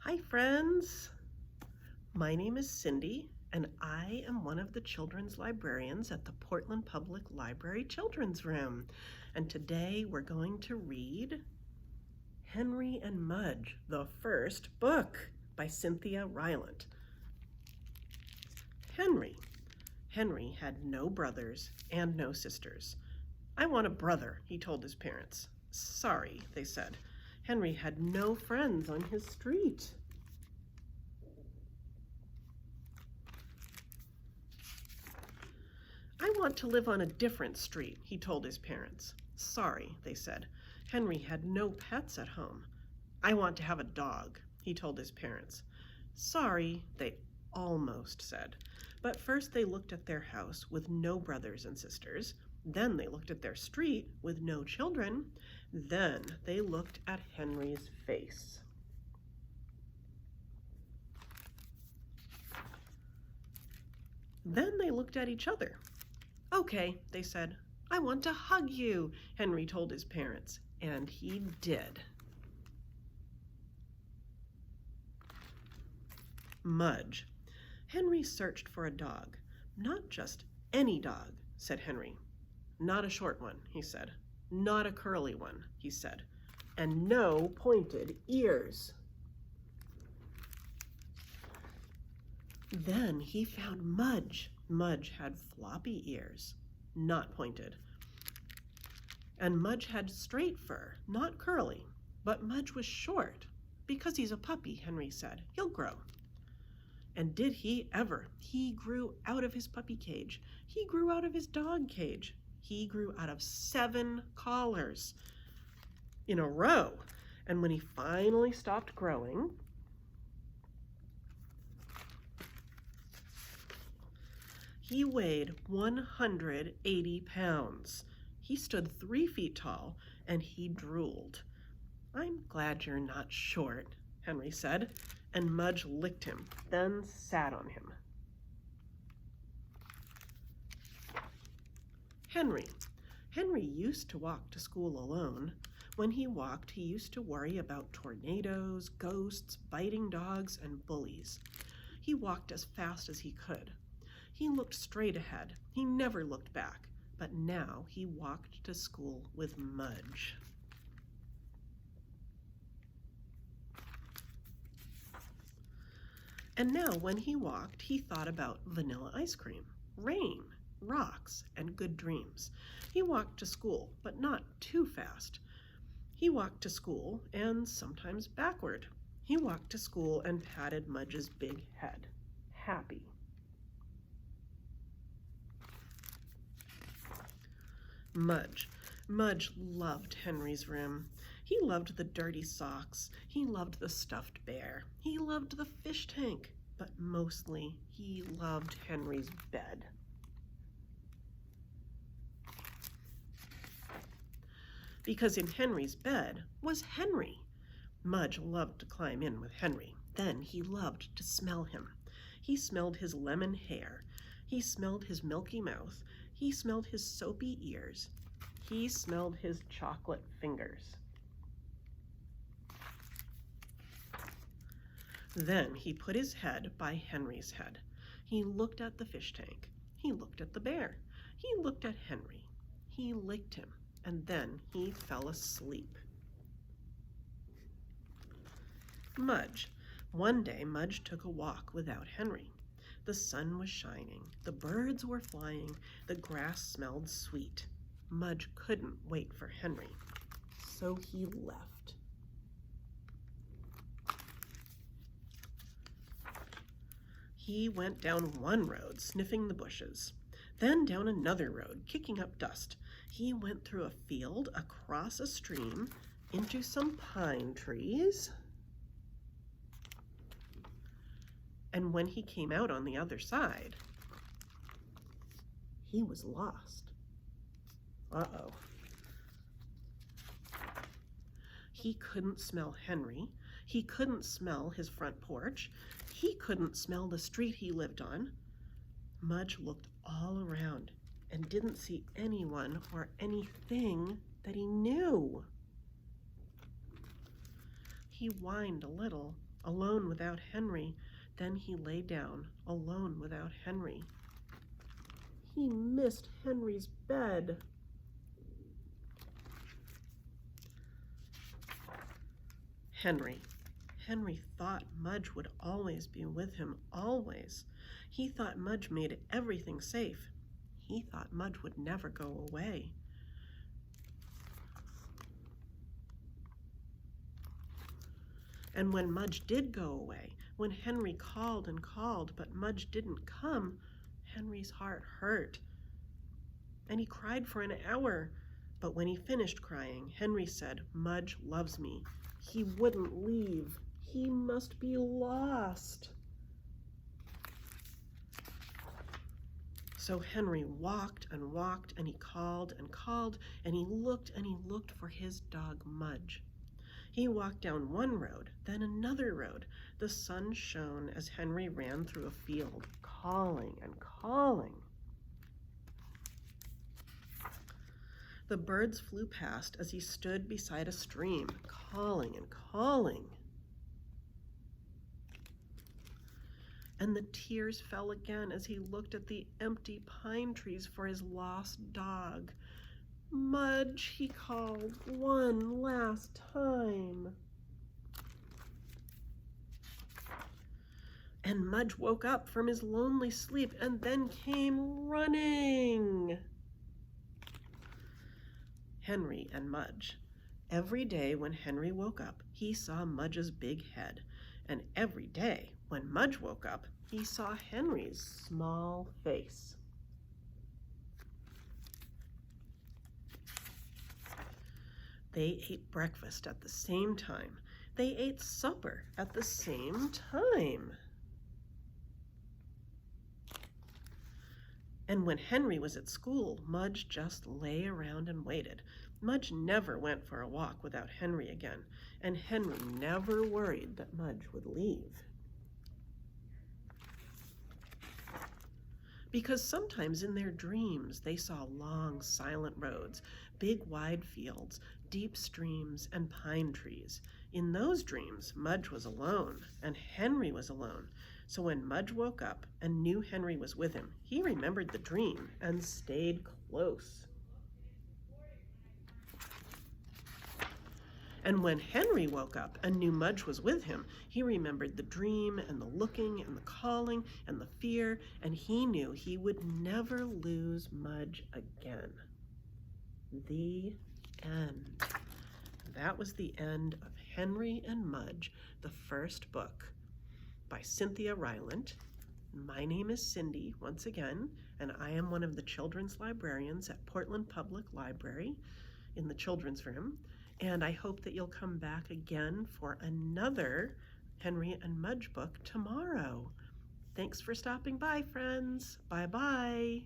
Hi friends, my name is Cindy and I am one of the children's librarians at the Portland Public Library Children's Room. And today we're going to read Henry and Mudge, the first book by Cynthia Rylant. Henry had no brothers and no sisters. "I want a brother," he told his parents. "Sorry," they said. Henry had no friends on his street. "I want to live on a different street," he told his parents. "Sorry," they said. Henry had no pets at home. "I want to have a dog," he told his parents. "Sorry," they almost said. But first they looked at their house with no brothers and sisters. Then they looked at their street with no children. Then they looked at Henry's face. Then they looked at each other. "Okay," they said. "I want to hug you," Henry told his parents, and he did. Mudge. Henry searched for a dog. "Not just any dog," said Henry. "Not a short one," he said. "Not a curly one," he said. "And no pointed ears." Then he found Mudge. Mudge had floppy ears, not pointed. And Mudge had straight fur, not curly. But Mudge was short. "Because he's a puppy," Henry said. "He'll grow." And did he ever? He grew out of his puppy cage. He grew out of his dog cage. He grew out of 7 collars in a row. And when he finally stopped growing, he weighed 180 pounds. He stood 3 feet tall, and he drooled. "I'm glad you're not short," Henry said, and Mudge licked him, then sat on him. Henry used to walk to school alone. When he walked, he used to worry about tornadoes, ghosts, biting dogs, and bullies. He walked as fast as he could. He looked straight ahead. He never looked back. But now he walked to school with Mudge. And now when he walked, he thought about vanilla ice cream, rain, rocks, and good dreams. He walked to school, but not too fast. He walked to school and sometimes backward. He walked to school and patted Mudge's big head, happy. Mudge loved Henry's room. He loved the dirty socks. He loved the stuffed bear. He loved the fish tank. But mostly, he loved Henry's bed. Because in Henry's bed was Henry. Mudge loved to climb in with Henry. Then he loved to smell him. He smelled his lemon hair. He smelled his milky mouth. He smelled his soapy ears. He smelled his chocolate fingers. Then he put his head by Henry's head. He looked at the fish tank. He looked at the bear. He looked at Henry. He licked him, and then he fell asleep. Mudge. One day, Mudge took a walk without Henry. The sun was shining. The birds were flying. The grass smelled sweet. Mudge couldn't wait for Henry, so he left. He went down one road, sniffing the bushes, then down another road, kicking up dust. He went through a field, across a stream, into some pine trees. And when he came out on the other side, he was lost. Uh-oh. He couldn't smell Henry. He couldn't smell his front porch. He couldn't smell the street he lived on. Mudge looked all around and didn't see anyone or anything that he knew. He whined a little. alone without Henry. Then he lay down, alone without Henry. He missed Henry's bed. Henry thought Mudge would always be with him, always. He thought Mudge made everything safe. He thought Mudge would never go away. And when Mudge did go away, when Henry called and called, but Mudge didn't come, Henry's heart hurt. And he cried for an hour. But when he finished crying, Henry said, "Mudge loves me. He wouldn't leave. He must be lost." So Henry walked and walked, and he called and called, and he looked for his dog Mudge. He walked down one road, then another road. The sun shone as Henry ran through a field, calling and calling. The birds flew past as he stood beside a stream, calling and calling. And the tears fell again as he looked at the empty pine trees for his lost dog. "Mudge," he called one last time. And Mudge woke up from his lonely sleep and then came running. Henry and Mudge. Every day when Henry woke up, he saw Mudge's big head. And every day when Mudge woke up, he saw Henry's small face. They ate breakfast at the same time. They ate supper at the same time. And when Henry was at school, Mudge just lay around and waited. Mudge never went for a walk without Henry again, and Henry never worried that Mudge would leave. Because sometimes in their dreams they saw long, silent roads, big, wide fields, deep streams, and pine trees. In those dreams, Mudge was alone, and Henry was alone. So when Mudge woke up and knew Henry was with him, he remembered the dream and stayed close. And when Henry woke up and knew Mudge was with him, he remembered the dream and the looking and the calling and the fear, and he knew he would never lose Mudge again. The end. That was the end of Henry and Mudge, the first book, by Cynthia Rylant. My name is Cindy, once again, and I am one of the children's librarians at Portland Public Library in the children's room. And I hope that you'll come back again for another Henry and Mudge book tomorrow. Thanks for stopping by, friends. Bye-bye.